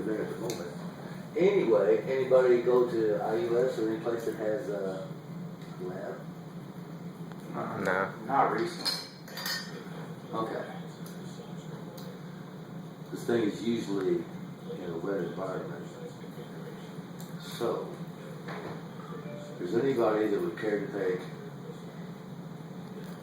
have been at the moment. Anyway, anybody go to IUS or any place that has a lab? No. Not recently. Okay. This thing is usually in a wet environment. So, is anybody that would care to take?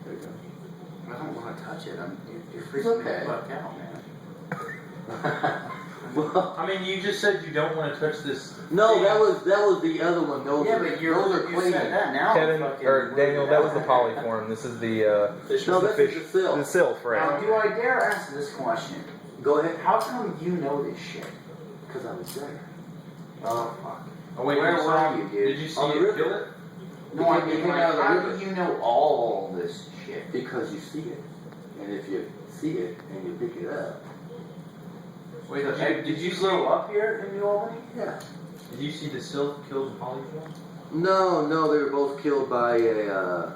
There you go. I don't want to touch it. You're It's freaking okay. the fuck out, man. Well, I mean, you just said you don't want to touch this. no, thing. that was the other one. Those Yeah, are, but those are you clean. said that now. Kevin, I'm fucking or Daniel, weirded that was out. the polyform. This is the No, this is the sill. The sill, Now, right? do I dare ask this question? Go ahead. How come you know this shit? Because I was there. Oh, fuck. Oh, wait, Where you were saw- you, dude? Did you see On the it river. kill it? No, I You mean, came like, out of the how river. do you know all this shit? Because you see it. And if you see it and you pick it up, Wait, Did you grow up here in New Albany? yeah. Did you see the silk kill the polyform? No, they were both killed by an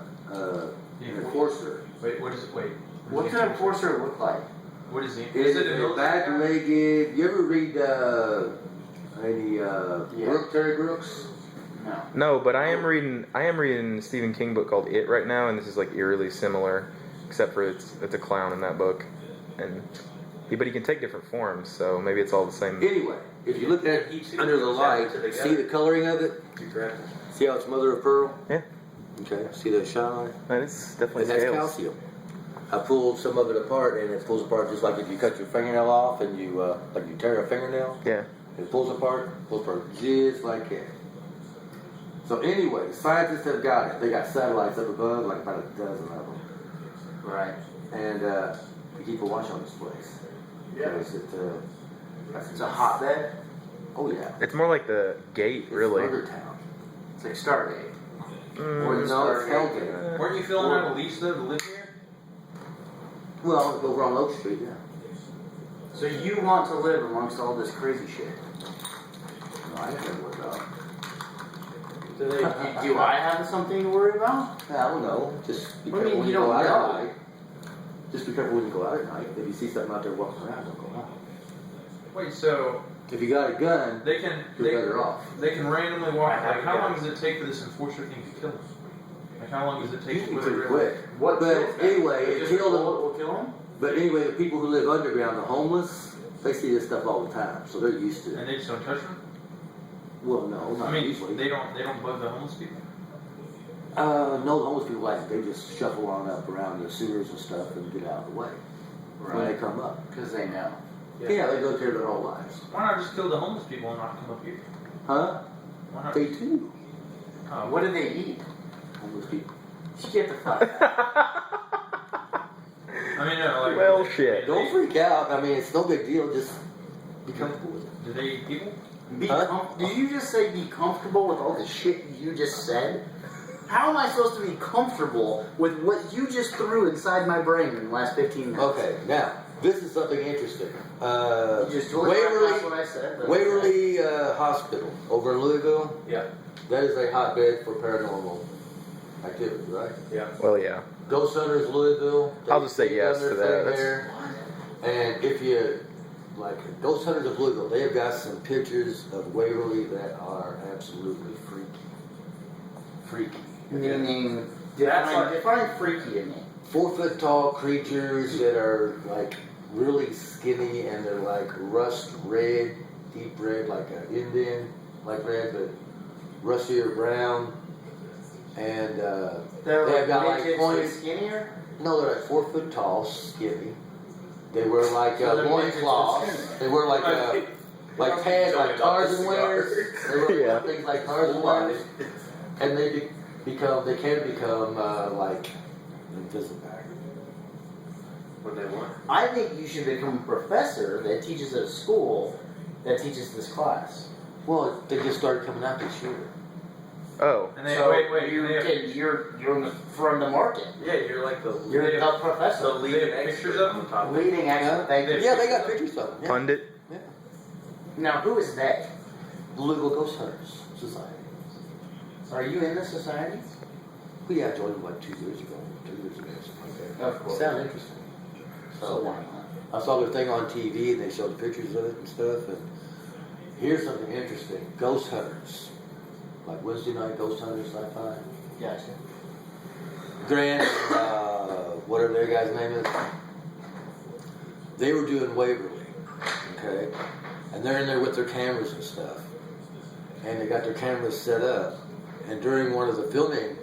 enforcer. Wait, what is it? Wait. What's an enforcer look like? What is it? Is Is it a a military guy? back-legged? You ever read any Terry Brooks? No. No, but I am reading a Stephen King book called It right now, and this is like eerily similar, except for it's a clown in that book, but he can take different forms, so maybe it's all the same. Anyway, if you look at it under the light, see the coloring of it? See how it's mother of pearl? Yeah. Okay, see the shine on it? And it's definitely And that's scales. calcium. I pulled some of it apart, and it pulls apart just like if you cut your fingernail off and you like you tear a fingernail. Yeah. It pulls apart just like that. So anyway, scientists have got it. They got satellites up above, like about a dozen of them. Right. And to keep a watch on this place. Yeah. Because It's a hotbed. oh yeah. It's more like the gate, It's really. Murder Town. It's like Stargate. Or the no, it's Stargate. Hellgate. Weren't you filling out a lease though to live here? Well, over on Oak Street, yeah. So you want to live amongst all this crazy shit? No, I didn't know about. Do I have something to worry about? I don't know. Just be What do careful you mean when you you go don't out know? at night. Just be careful when you go out at night. If you see something out there walking around, don't go out. Wait, so If you got a gun, they can you're better off. they can randomly walk. I have Like, a how gun. long does it take for this enforcer thing to kill him? Like, how long does it take Usually for the pretty real? quick. What But kills them? anyway, it Just a killed bullet them. will kill him? But anyway, the people who live underground, the homeless, they see this stuff all the time, so they're used to it. And they just don't touch them? Well, no, not I mean, usually. they don't bug the homeless people. No, the homeless people like they just shuffle on up around the sewers and stuff and get out of the way when they come up. Because they know. Yeah, they go there their whole lives. Why not just kill the homeless people and not come up here? Huh? Why not? They too. What do they eat? Homeless people. Get the fuck out. I mean, no, like. Well, shit. Don't freak out. I mean, it's no big deal. Just be comfortable with it. Do they eat people? Did you just say be comfortable with all the shit you just said? How am I supposed to be comfortable with what you just threw inside my brain in the last 15 minutes? Okay, now this is something interesting. You just told me that's what I said. but- Waverly Hospital over in Louisville. Yeah. That is a hotbed for paranormal activity, right? Yeah. Well, yeah. Ghost Hunters Louisville. I'll just say they've yes done to their that. thing there. And if you like Ghost Hunters of Louisville, they have got some pictures of Waverly that are absolutely freaky. Freaky. Meaning, That's define freaky to me. 4 foot tall creatures that are like really skinny and they're like rust red, deep red, like an Indian, like red, but rustier brown. And They're they have got like midgets pointed. and skinnier? No, they're like 4 foot tall, skinny. They wear like So they're loincloths. midgets and skinny. They wear like pads like Tarzan wears. They wear Yeah. things like Tarzan wears. And they can become like invisible. What they want? I think you should become a professor that teaches at a school that teaches this class. Well, they just started coming out this year. Oh. And they So wait. you're from the market. Yeah, you're like the. You're they the have, professor. the leading pictures of them. Leading expert. Thank you. Yeah, they got pictures of them. Yeah. Pundit. Yeah. Now, who is they? The Louisville Ghost Hunters Society. Are you in this society? Well, yeah, I joined them like 2 years ago, something like that. Of course. Sounds interesting. So why not? I saw their thing on TV and they showed pictures of it and stuff. And here's something interesting. Ghost hunters. Like Wednesday night ghost hunters, sci-fi. Gotcha. Grant, whatever their guy's name is. They were doing Waverly, okay? And they're in there with their cameras and stuff. And they got their cameras set up. And during one of the filming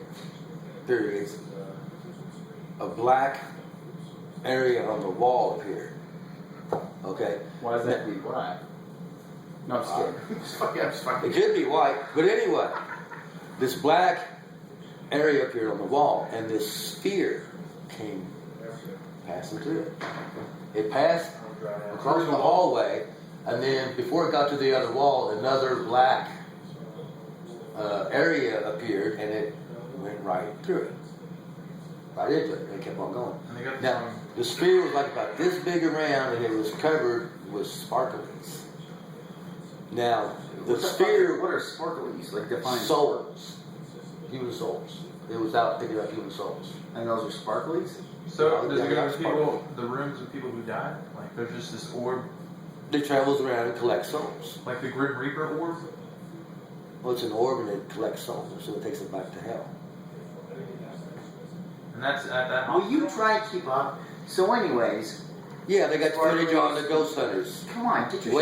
periods, a black area on the wall appeared. Okay? Why does that have to be black? No, I'm just kidding. I'm just fucking. It could be white, but anyway, this black area appeared on the wall, and this sphere came passing through it. It passed across the hallway, and then before it got to the other wall, another black area appeared, and it went right through it. Right into it, and it kept on going. And they got Now, the sphere was like about this big around, and it was covered with sparklings. Now, the sphere... What are sparklies? Like define souls. Human souls. It was out picking up human souls. And those are sparklies? So does it go Yeah, to people, the rooms of people who died? Like there's just this orb, It travels around and collects souls. like the Grim Reaper orb? Well, it's an orb and it collects souls, so it takes them back to hell. And that's at that Will you hospital? try to keep up? So anyways, Yeah, they got footage on the ghost hunters. come on, get your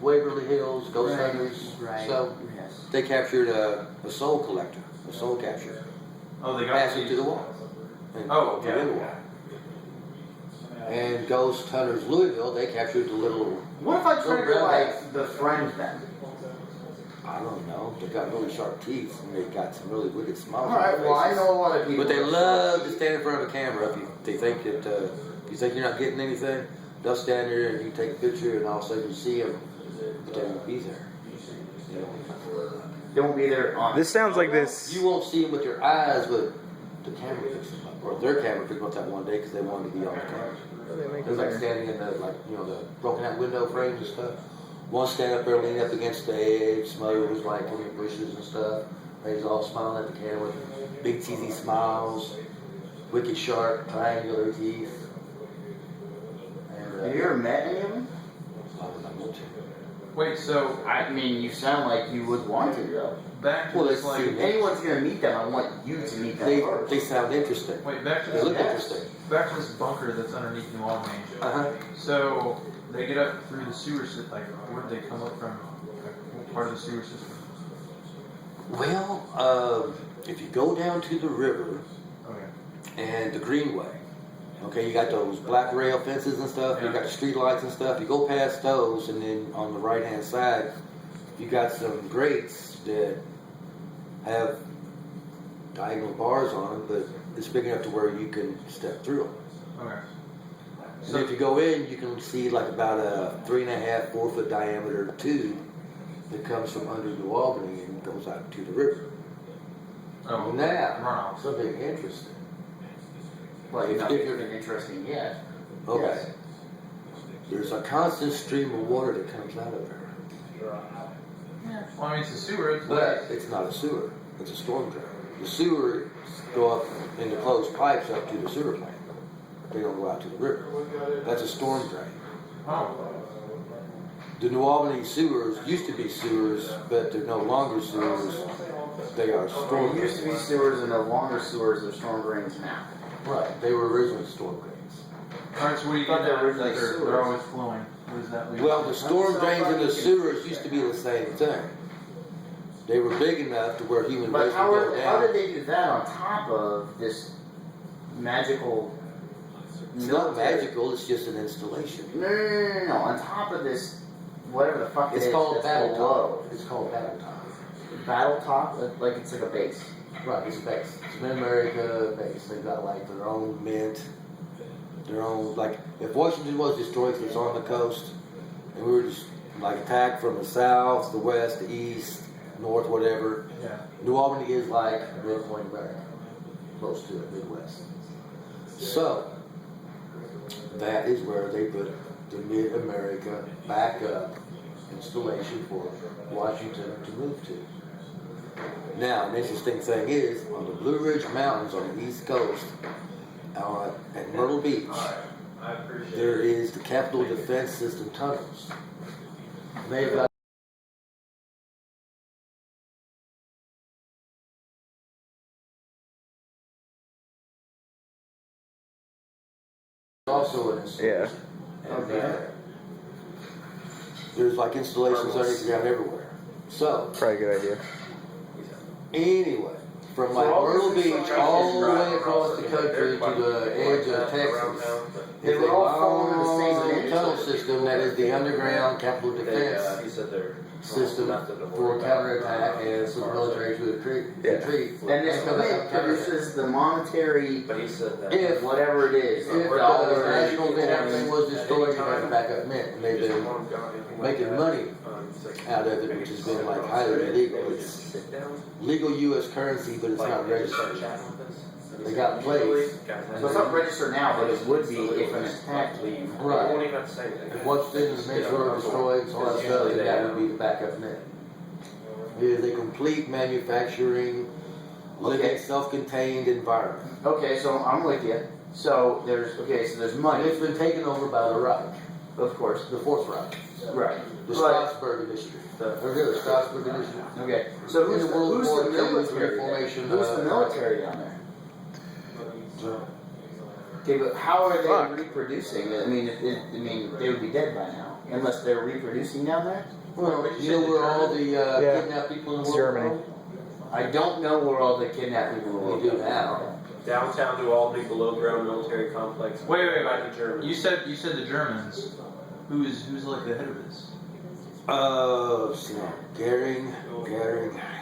Waverly Hills, ghost Right, hunters. right. So Yes. they captured a soul collector, a soul catcher. Oh, they got Passing through the wall. And Oh, through the yeah. wall. And Ghost Hunters Louisville, they captured the little, What if I try to Little go brown like the friend then? I don't know, they got really sharp teeth and they got some really wicked smiles on Alright, their well I faces. know a lot of people. But they that- love to stand in front of a camera if they think that, if you think you're not getting anything, they'll stand there and you take a picture and all of a sudden you see them, but they won't be there. You know? They won't be there on. This sounds like this. You won't see them with your eyes, but the camera picks them up. Or their camera picked them up that one day because they wanted to be on the camera. It was like standing in the, like, you know, the broken out window frames and stuff. One stand up there leaning up against the edge, some other was like in the bushes and stuff. They was all smiling at the camera, big cheesy smiles, wicked sharp, triangular teeth. And, Have you ever met any of them? I would not want to. Wait, so I mean, you sound like you would want to though. back to Well, this let's like see. If anyone's gonna meet them, I want you to meet them first. They sound interesting. wait, back to They look this interesting. back to this bunker that's underneath New Albany. Uh-huh. So they get up through the sewer system. Like, where did they come up from? Like, what part of the sewer system? Well, if you go down to the river Okay. and the greenway, okay, you got those black rail fences and stuff, you Yeah. got the street lights and stuff, you go past those and then on the right hand side, you got some grates that have diagonal bars on them, but it's big enough to where you can step through them. Okay. And if you go in, you can see like about a 3.5, 4 foot diameter tube that comes from under New Albany and goes out to the river. Oh, Now, runoff. something interesting. Well, If- not if you're- even interesting yet. Okay. Yes. There's a constant stream of water that comes out of there. Well, I mean, it's a sewer. It's But it's not a sewer, it's a storm drain. The sewers go up in the closed pipes up to the sewer plant. They don't go out to the river. That's a storm drain. Oh. The New Albany sewers used to be sewers, but they're no longer sewers. They are storm There used to be drains. sewers and no longer sewers, they're storm drains now. Right, they were originally storm drains. Alright, so what do you Thought get they at? were That originally they're sewers. always flowing. What does that leave? Well, the storm drains and the sewers used to be the same thing. They were big enough to where human But waste how, would go how did down. they do that on top of this magical It's not military? magical, it's just an installation. No. On top of this, whatever the fuck it It's is, called that's battle below. top. It's called battle top. Battle top, like it's like a base. Right, it's a base. It's an Mid-America base. They've got like their own mint, their own, like, if Washington was destroyed, it's on the coast, and we were just like attacked from the south, the west, the east, north, whatever. Yeah. New Albany is like midpoint America, close to it, Midwest. So, that is where they put the Mid-America backup installation for Washington to move to. Now, an interesting thing is, on the Blue Ridge Mountains on the East Coast, at Myrtle Beach, there is the Capitol Defense System tunnels. They've got Also an installation. And, there's like installations underneath the ground everywhere. So, Probably a good idea. anyway, from like Myrtle Beach all the way across the country to the edge of Texas, They is a were all falling in the same long dimension. tunnel system that is the underground Capitol Defense system for counterattack and for military to retreat. And this limit produces the monetary, But he said that. If whatever it is, If dollars, the national coins. thing was destroyed, you had a backup mint, and they've been making money out of it, which has been like highly illegal. It's legal U.S. currency, but it's not registered. They got plates. So it's not registered now, but it would be if an attack came. I won't Right. even have to say anything. If once things were destroyed, and all that stuff, then that would be the backup mint. It is a complete manufacturing, living, Okay. self-contained environment. Okay, so I'm with you. So there's And money, it's been taken over by the Reich, of course. the Fourth Reich, Right. the But, Strasbourg Initiative. Or the Strasbourg Initiative. okay, so In who's the World the War II military? reformation, Who's the military down there? So, Okay, but how are they Fuck. reproducing? I mean, they would be dead by now, unless they're reproducing down there. well, you know where all the Yeah. kidnapped people in the world Germany. I don't know where all the kidnapped people are? will We do now. Downtown to Albany, below ground military complex. Wait. Back to Germany. You said the Germans. Who's like the head of this? So, Goering,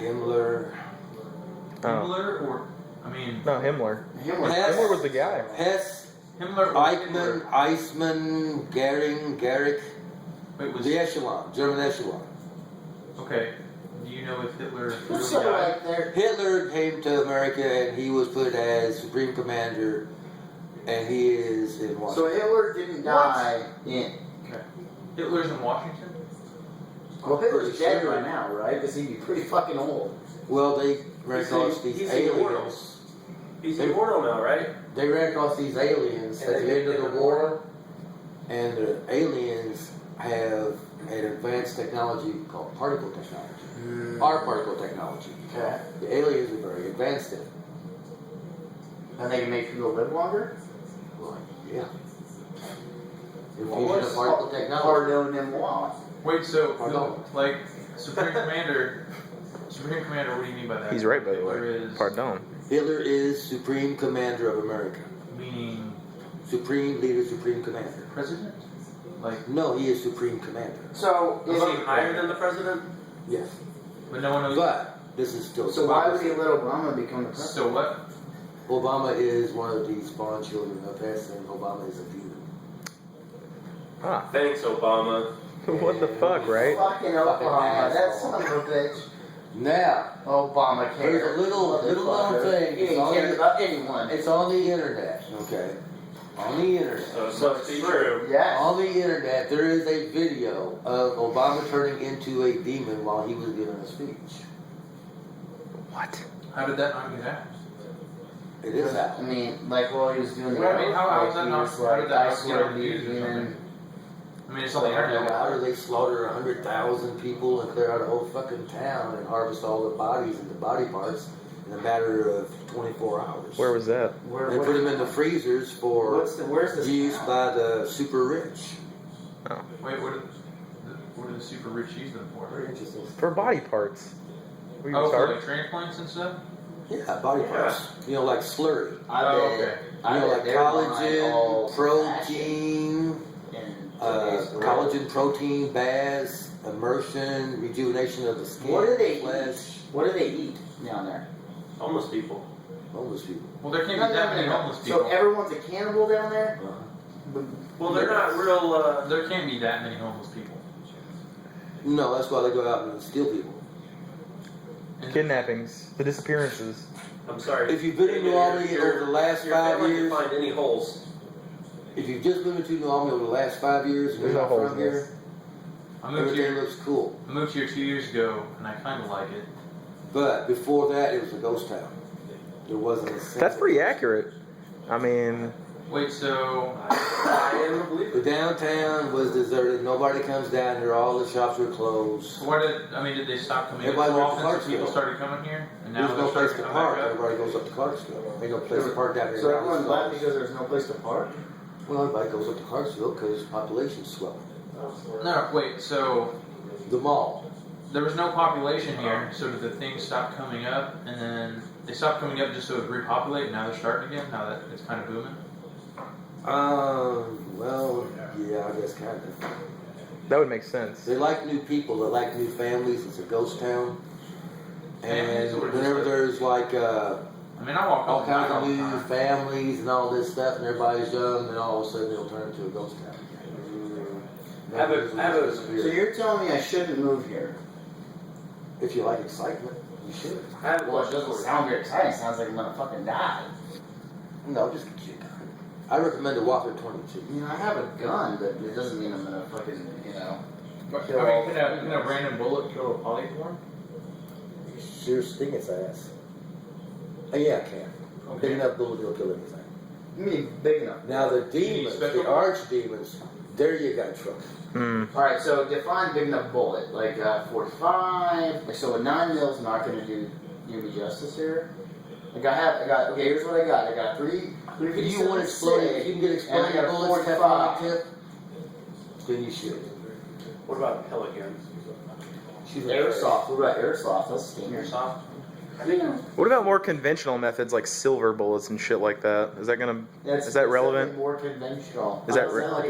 Himmler, Oh. Himmler or I mean No, Himmler. Himmler. Himmler was the guy. Hess, Himmler or Eichmann, Hitler? Eismann, Goering, Garrick, Wait, was the echelon, German echelon. okay. Do you know if Hitler really So died? like they're Hitler came to America and he was put as Supreme Commander, and he is in so Washington. Hitler didn't die in. Hitler's in Washington? Well, Hitler's Pretty dead sure. by now, right? Because he'd be pretty fucking old. Well, they ran across these he's immortal. aliens. He's immortal now, right? They ran across these aliens at the end of the war, and the aliens have an advanced technology called particle technology. Our particle technology. Okay. The aliens are very advanced in it. And they can make people live longer. Well, yeah. Well, Infusion of particle technology. Pardon them moi. Wait, so Pardon. like Supreme Commander, what do you mean by that? He's right, by the Hitler way. is Pardon. Hitler is Supreme Commander of America. meaning Supreme Leader, Supreme Commander. president? Like, No, he is Supreme Commander. So Is he higher than the president? Yes. but no one knows. But this is still So why would democracy. he let Obama become the president? So what? Obama is one of the spawn children of Hess, and Obama is a demon. Ah. Thanks, Obama. What the fuck, right? Fucking Fucking Obama, that asshole. son of a bitch. Now, Obama There's cares. a little known Motherfucker. thing. He It's ain't on caring the- about anyone. it's on the internet, okay? On the internet. So it must be true. Yes. On the internet, there is a video of Obama turning into a demon while he was giving a speech. What? How did that not get out? It is I out. mean, like while he was doing the Well, I mean, how is that he not- was how like, did that I not swear get to on be a news or demon. something? I mean, it's on the I don't know, internet. how do they slaughter 100,000 people and clear out a whole fucking town and harvest all the bodies and the body parts in a matter of 24 hours? Where was that? Where, They put them in the freezers for where's this use town? by the super rich. Wait, what do the super rich use them for? Very interesting. For body parts. Were you Oh, for retarded? like transplants and stuff? Yeah, body parts. You know, like slurry. I Oh, bet- okay. I You know, bet like they're buying all collagen, protein, and collagen, protein, baths, immersion, rejuvenation of the skin, What do they flesh, eat? What do they eat down there? Homeless people. homeless people. Well, there can't be that many homeless people. So everyone's a cannibal down there? Uh-huh. Well, they're not real. There can't be that many homeless people. No, that's why they go out and steal people. Kidnappings. The disappearances. I'm sorry. If you've been in New Albany over the last your 5 family years, can find any holes. if you've just moved to New Albany over the last 5 years and you're There's not no holes from in here, I moved everything here. looks cool. I moved here 2 years ago, and I kind of like it. But before that, it was a ghost town. There wasn't a single. That's pretty accurate. I mean, Wait, so I am a believer. The downtown was deserted. Nobody comes down here. All the shops were closed. did they stop coming in Everybody so went to often so people Clarksville. started coming here? And now There's no they're place starting to to come park. back up? Everybody goes up to Clarksville. Ain't no place to park down here. So everyone left because there's no place to park? Well, everybody goes up to Hartsville because population's swelling. No, wait. So The mall. there was no population here, so did the things stop coming up, and then they stopped coming up just so it would repopulate, and now they're starting again, now that it's kind of booming? Well, yeah, I guess kind of. That would make sense. They like new people. They like new families. It's a ghost town. Families And or just whenever like- there's like I mean, I walk all home kinds of all the new time. families and all this stuff, and everybody's young, then all of a sudden it'll turn into a ghost town. So you're telling me I shouldn't move here? If you like excitement, you should. Well, it doesn't sound very exciting. It sounds like I'm gonna fucking die. No, just get you a gun. I recommend a Walker 22. I mean, I have a gun, but it doesn't mean I'm gonna fucking, I mean, can a random bullet kill a polyform? Sure sting its ass. Yeah, I can. Big enough bullet will kill anything. I mean, big enough. Now the need demons, special the archdemons, there you got trouble. Alright, so define big enough bullet. Like 45. Like, so a 9 mil's not gonna do me justice here. Like I got. Okay, here's what I got. I got three. If you want exploding, if you can get and I exploding got a bullets, 45. tip, then you should. What about pellet guns? Shoot a Airsoft. What about airsoft? That's dangerous. Airsoft? What about more conventional methods like silver bullets and shit like that? Is that gonna? That's Is that relevant? definitely more conventional. Is that It's not like